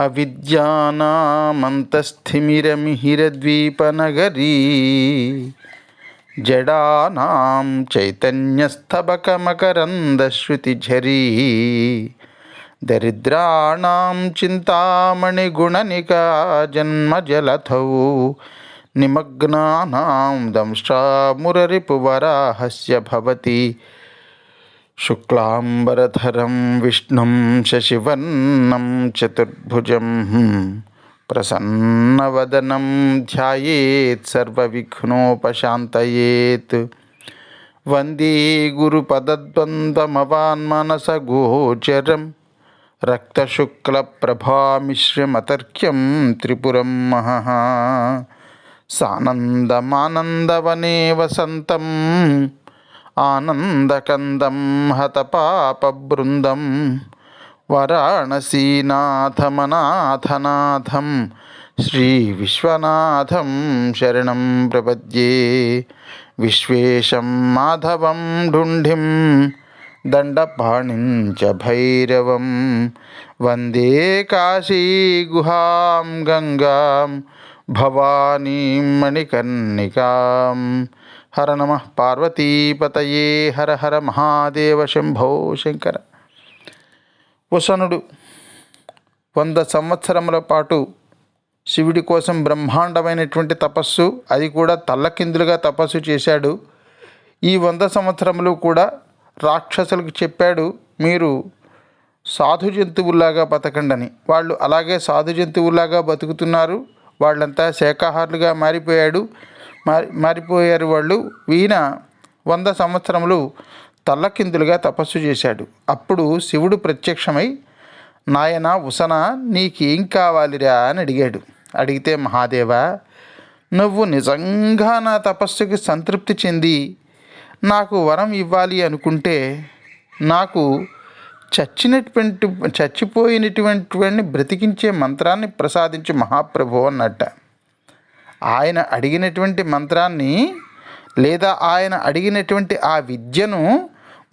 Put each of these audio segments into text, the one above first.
అవిద్యానామంతస్థిమిరమిహిరద్వీపనగరీ జడానాం చైతన్యస్తబకమకరందశ్రుతిఝరీ దరిద్రాణాం చింతామణిగుణనికా జన్మజలధౌ నిమగ్నానాం దంష్ట్రామురరిపువరాహస్య భవతి శుక్లాంబరధరం విష్ణుం శశివర్ణం చతుర్భుజం ప్రసన్నవదనం ధ్యాయేత్ సర్వవిఘ్నోపశాంతయేత్. వందే గురుపదద్వంద్వమవాన్మనసగోచరం రక్తశుక్లప్రభామిశ్రమతర్క్యం త్రిపురం మహః. సానందమానందవనే వసంతం ఆనందకందం హతపాపబృందం వారాణసీనాథమనాథనాథం శ్రీవిశ్వనాథం శరణం ప్రపద్యే. విశ్వేశం మాధవం ఢుంఢిం దండపాణిం చ భైరవం వందే కాశీగుహాం గంగాం భవానీం మణికర్ణికాం. హర నమః పార్వతీపతయే హర హర మహాదేవ శంభో శంకర. వసనుడు 100 సంవత్సరముల పాటు శివుడి కోసం బ్రహ్మాండమైనటువంటి తపస్సు, అది కూడా తల్లకిందులుగా తపస్సు చేశాడు. ఈ 100 సంవత్సరములు కూడా రాక్షసులకు చెప్పాడు, మీరు సాధు జంతువుల్లాగా బతకండని. వాళ్ళు అలాగే సాధు జంతువుల్లాగా బతుకుతున్నారు. వాళ్ళంతా శాకాహారులుగా మారిపోయారు వాళ్ళు. ఈయన 100 సంవత్సరములు తల్లకిందులుగా తపస్సు చేశాడు. అప్పుడు శివుడు ప్రత్యక్షమై, నాయన ఉసన, నీకేం కావాలిరా అని అడిగాడు. అడిగితే, మహాదేవా, నువ్వు నిజంగా నా తపస్సుకి సంతృప్తి చెంది నాకు వరం ఇవ్వాలి అనుకుంటే నాకు చచ్చిపోయినటువంటి బ్రతికించే మంత్రాన్ని ప్రసాదించు మహాప్రభు అన్నట్ట. ఆయన అడిగినటువంటి మంత్రాన్ని లేదా ఆయన అడిగినటువంటి ఆ విద్యను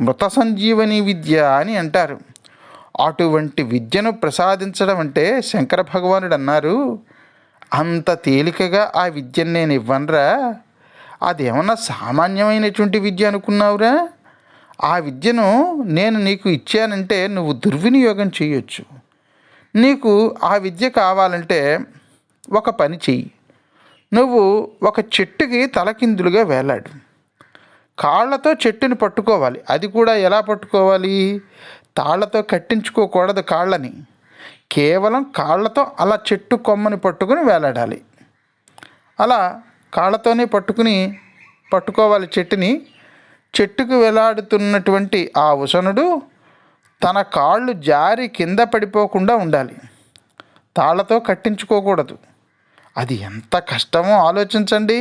మృత సంజీవని విద్య అని అంటారు. అటువంటి విద్యను ప్రసాదించడం అంటే శంకర భగవానుడు అన్నారు, అంత తేలికగా ఆ విద్యను నేను ఇవ్వనురా. అదేమన్నా సామాన్యమైనటువంటి విద్య అనుకున్నావురా? ఆ విద్యను నేను నీకు ఇచ్చానంటే నువ్వు దుర్వినియోగం చేయొచ్చు. నీకు ఆ విద్య కావాలంటే ఒక పని చెయ్యి. నువ్వు ఒక చెట్టుకి తలకిందులుగా వేలాడు. కాళ్ళతో చెట్టుని పట్టుకోవాలి. అది కూడా ఎలా పట్టుకోవాలి? తాళ్లతో కట్టించుకోకూడదు కాళ్ళని. కేవలం కాళ్ళతో అలా చెట్టు కొమ్మని పట్టుకుని వేలాడాలి. అలా కాళ్ళతోనే పట్టుకోవాలి చెట్టుని. చెట్టుకు వేలాడుతున్నటువంటి ఆ ఉసనుడు తన కాళ్ళు జారి కింద పడిపోకుండా ఉండాలి. తాళ్లతో కట్టించుకోకూడదు. అది ఎంత కష్టమో ఆలోచించండి.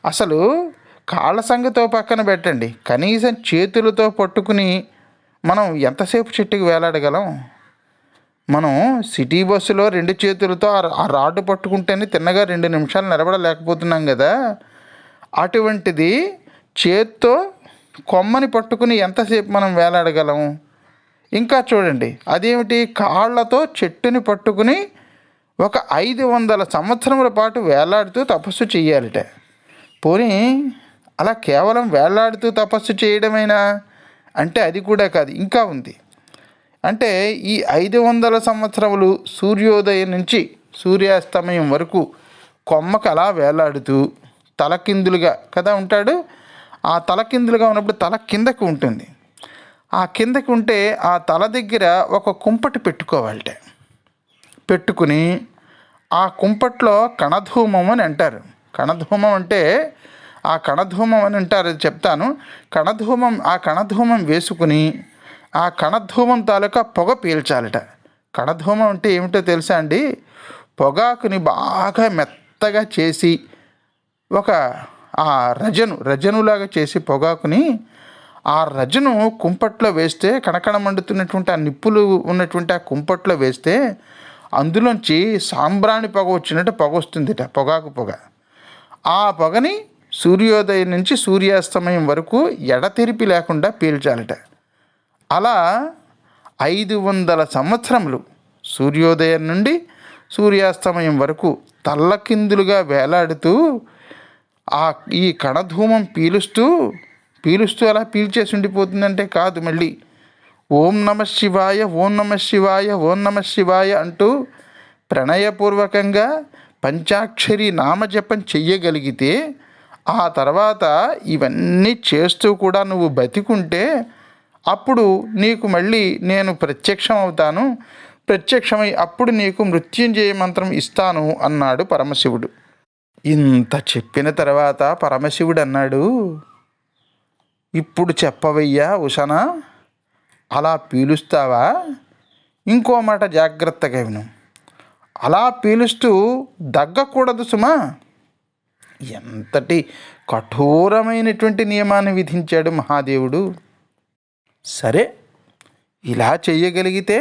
అసలు కాళ్ళ సంగతో పక్కన పెట్టండి, కనీసం చేతులతో పట్టుకుని మనం ఎంతసేపు చెట్టుకు వేలాడగలం? మనం సిటీ బస్సులో 2 చేతులతో ఆ రాడ్డు పట్టుకుంటేనే తిన్నగా 2 నిమిషాలు నిలబడలేకపోతున్నాం కదా. అటువంటిది చేత్తో కొమ్మని పట్టుకుని ఎంతసేపు మనం వేలాడగలం? ఇంకా చూడండి, అదేమిటి, కాళ్ళతో చెట్టుని పట్టుకుని ఒక 500 సంవత్సరముల పాటు వేలాడుతూ తపస్సు చేయాలిట. పోనీ అలా కేవలం వేలాడుతూ తపస్సు చేయడమేనా అంటే అది కూడా కాదు, ఇంకా ఉంది. అంటే ఈ 500 సంవత్సరములు సూర్యోదయం నుంచి సూర్యాస్తమయం వరకు కొమ్మకు అలా వేలాడుతూ తలకిందులుగా కదా ఉంటాడు. ఆ తలకిందులుగా ఉన్నప్పుడు తల కిందకు ఉంటుంది. ఆ కిందకి ఉంటే ఆ తల దగ్గర ఒక కుంపటి పెట్టుకోవాలట. పెట్టుకుని ఆ కుంపట్లో కణధూమం అని అంటారు. కణధూమం అంటే ఆ కణధూమం అని అంటారు, అది చెప్తాను. ఆ కణధూమం వేసుకుని ఆ కణధూమం తాలూకా పొగ పీల్చాలట. కణధూమం అంటే ఏమిటో తెలుసా అండి? పొగాకుని బాగా మెత్తగా చేసి ఒక ఆ రజనులాగా చేసి పొగాకుని ఆ రజను కుంపట్లో వేస్తే, కణకణ మండుతున్నటువంటి ఆ నిప్పులు ఉన్నటువంటి ఆ కుంపట్లో వేస్తే అందులోంచి సాంబ్రాణి పొగ వచ్చినట్టు పొగ వస్తుందిట, పొగాకు పొగ. ఆ పొగని సూర్యోదయం నుంచి సూర్యాస్తమయం వరకు ఎడతెరిపి లేకుండా పీల్చాలట. అలా 500 సంవత్సరములు సూర్యోదయం నుండి సూర్యాస్తమయం వరకు తల్లకిందులుగా వేలాడుతూ ఈ కణధూమం పీలుస్తూ పీలుస్తూ అలా పీల్చేసి ఉండిపోతుందంటే కాదు, మళ్ళీ ఓం నమ శివాయ, ఓం నమ శివాయ, ఓం నమ శివాయ అంటూ ప్రణయపూర్వకంగా పంచాక్షరి నామజపం చెయ్యగలిగితే ఆ తర్వాత ఇవన్నీ చేస్తూ కూడా నువ్వు బతికుంటే అప్పుడు నీకు మళ్ళీ నేను ప్రత్యక్షం అవుతాను, ప్రత్యక్షమై అప్పుడు నీకు మృత్యుంజయ మంత్రం ఇస్తాను అన్నాడు పరమశివుడు. ఇంత చెప్పిన తర్వాత పరమశివుడు అన్నాడు, ఇప్పుడు చెప్పవయ్యా ఉషన, అలా పీలుస్తావా? ఇంకో మాట జాగ్రత్తగా విను, అలా పీలుస్తూ దగ్గకూడదు సుమా. ఎంతటి కఠోరమైనటువంటి నియమాన్ని విధించాడు మహాదేవుడు. సరే, ఇలా చెయ్యగలిగితే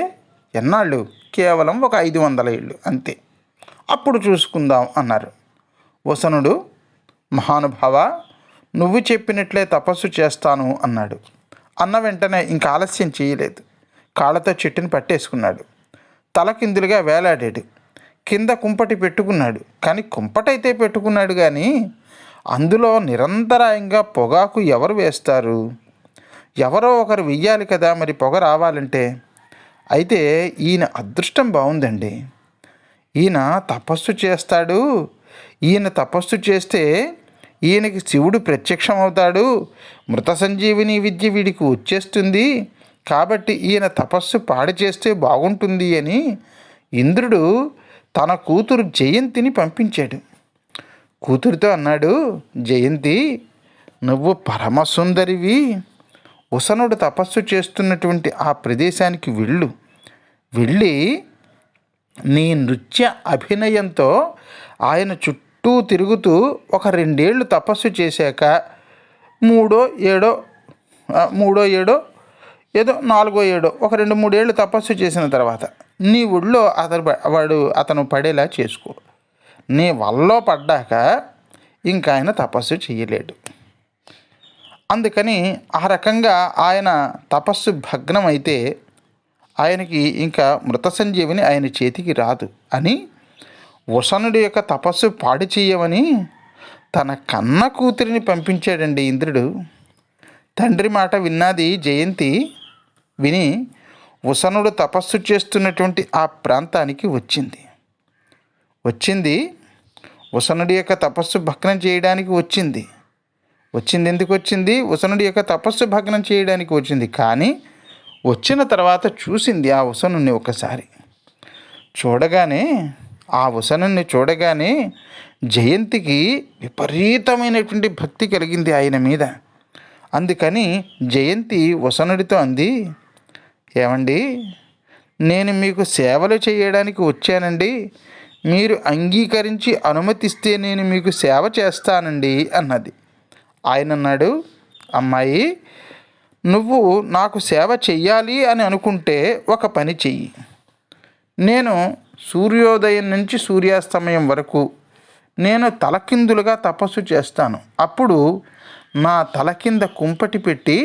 ఎన్నాళ్ళు? కేవలం ఒక 500 ఏళ్ళు అంతే, అప్పుడు చూసుకుందాం అన్నారు. వసనుడు, మహానుభావ, నువ్వు చెప్పినట్లే తపస్సు చేస్తాను అన్నాడు. అన్న వెంటనే ఇంకా ఆలస్యం చేయలేదు. కాళ్ళతో చెట్టుని పట్టేసుకున్నాడు. తలకిందులుగా వేలాడాడు. కింద కుంపటి పెట్టుకున్నాడు. కానీ కుంపటైతే పెట్టుకున్నాడు, కానీ అందులో నిరంతరాయంగా పొగాకు ఎవరు వేస్తారు? ఎవరో ఒకరు వెయ్యాలి కదా మరి పొగ రావాలంటే. అయితే ఈయన అదృష్టం బాగుందండి. ఈయన తపస్సు చేస్తాడు. ఈయన తపస్సు చేస్తే ఈయనకి శివుడు ప్రత్యక్షం అవుతాడు, మృత సంజీవిని విద్య వీడికి వచ్చేస్తుంది, కాబట్టి ఈయన తపస్సు పాడు చేస్తే బాగుంటుంది అని ఇంద్రుడు తన కూతురు జయంతిని పంపించాడు. కూతురితో అన్నాడు, జయంతి, నువ్వు పరమసుందరివి, ఉసనుడు తపస్సు చేస్తున్నటువంటి ఆ ప్రదేశానికి వెళ్ళి నీ నృత్య అభినయంతో ఆయన చుట్టూ తిరుగుతూ ఒక 2 ఏళ్ళు తపస్సు చేశాక మూడో ఏడో ఏదో 4వ ఏడో ఒక 2-3 ఏళ్ళు తపస్సు చేసిన తర్వాత నీ ఒళ్ళో అతను పడేలా చేసుకో. నీ వల్లో పడ్డాక ఇంకా ఆయన తపస్సు చేయలేడు. అందుకని ఆ రకంగా ఆయన తపస్సు భగ్నం అయితే ఆయనకి ఇంకా మృత సంజీవిని ఆయన చేతికి రాదు అని ఉసనుడి యొక్క తపస్సు పాడు చేయమని తన కన్న కూతురిని పంపించాడండి ఇంద్రుడు. తండ్రి మాట విన్నది జయంతి. విని ఉసనుడు తపస్సు చేస్తున్నటువంటి ఆ ప్రాంతానికి వచ్చింది. ఉసనుడి యొక్క తపస్సు భగ్నం చేయడానికి వచ్చింది. ఎందుకు వచ్చింది? ఉసనుడి యొక్క తపస్సు భగ్నం చేయడానికి వచ్చింది. కానీ వచ్చిన తర్వాత చూసింది ఆ ఉసనుని. ఒకసారి ఆ ఉసనుని చూడగానే జయంతికి విపరీతమైనటువంటి భక్తి కలిగింది ఆయన మీద. అందుకని జయంతి ఉసనుడితో అంది, ఏమండి, నేను మీకు సేవలు చేయడానికి వచ్చానండి, మీరు అంగీకరించి అనుమతిస్తే నేను మీకు సేవ చేస్తానండి అన్నది. ఆయన అన్నాడు, అమ్మాయి, నువ్వు నాకు సేవ చెయ్యాలి అని అనుకుంటే ఒక పని చెయ్యి. నేను సూర్యోదయం నుంచి సూర్యాస్తమయం వరకు నేను తలకిందులుగా తపస్సు చేస్తాను. అప్పుడు నా తల కింద కుంపటి పెట్టి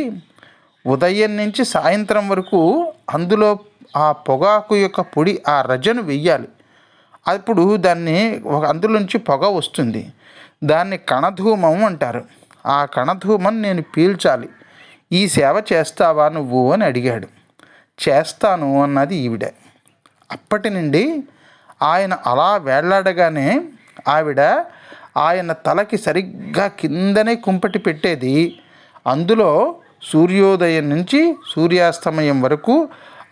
ఉదయం నుంచి సాయంత్రం వరకు అందులో ఆ పొగాకు యొక్క పొడి, ఆ రజను వెయ్యాలి. అప్పుడు అందులోంచి పొగ వస్తుంది. దాన్ని కణధూమం అంటారు. ఆ కణధూమం నేను పీల్చాలి. ఈ సేవ చేస్తావా నువ్వు అని అడిగాడు. చేస్తాను అన్నది ఈవిడ. అప్పటి నుండి ఆయన అలా వేళ్లాడగానే ఆవిడ ఆయన తలకి సరిగ్గా కిందనే కుంపటి పెట్టేది. అందులో సూర్యోదయం నుంచి సూర్యాస్తమయం వరకు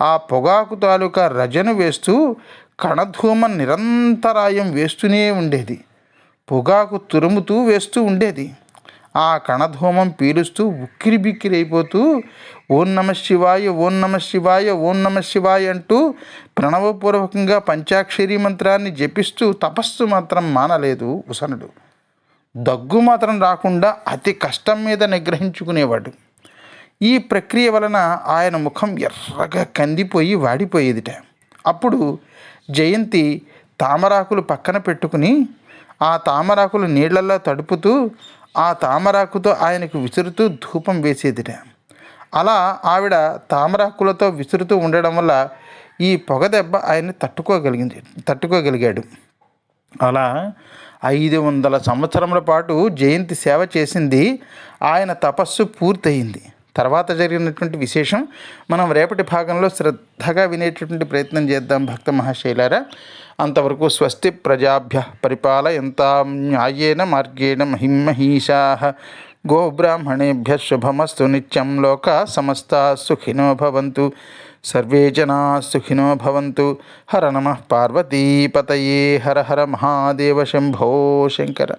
ఆ పొగాకు తాలూకా రజను వేస్తూ కణధూమం నిరంతరాయం వేస్తూనే ఉండేది. పొగాకు తురుముతూ వేస్తూ ఉండేది. ఆ కణధూమం పీలుస్తూ ఉక్కిరి బిక్కిరి అయిపోతూ ఓం నమ శివాయ, ఓం నమ శివాయ, ఓం నమ శివాయ అంటూ ప్రణవపూర్వకంగా పంచాక్షరీ మంత్రాన్ని జపిస్తూ తపస్సు మాత్రం మానలేదు ఉసనుడు. దగ్గు మాత్రం రాకుండా అతి కష్టం మీద నిగ్రహించుకునేవాడు. ఈ ప్రక్రియ వలన ఆయన ముఖం ఎర్రగా కందిపోయి వాడిపోయేదిట. అప్పుడు జయంతి తామరాకులు పక్కన పెట్టుకుని ఆ తామరాకులు నీళ్లలో తడుపుతూ ఆ తామరాకుతో ఆయనకు విసురుతూ ధూపం వేసేదిట. అలా ఆవిడ తామరాకులతో విసురుతూ ఉండడం వల్ల ఈ పొగ దెబ్బ ఆయన్ని తట్టుకోగలిగాడు. అలా 500 సంవత్సరముల పాటు జయంతి సేవ చేసింది. ఆయన తపస్సు పూర్తయింది. తర్వాత జరిగినటువంటి విశేషం మనం రేపటి భాగంలో శ్రద్ధగా వినేటటువంటి ప్రయత్నం చేద్దాం భక్త మహాశైలారా. అంతవరకు స్వస్తి ప్రజాభ్య పరిపాలయంతాం న్యాయేన మార్గేణ మహిమహీషాః గోబ్రాహ్మణేభ్య శుభమస్తు నిత్యం. లోకా సమస్తా సుఖినో భవంతు. సర్వే జనా సుఖినో భవంతు. హర నమః పార్వతీపతయే. హర హర మహాదేవ శంభో శంకర.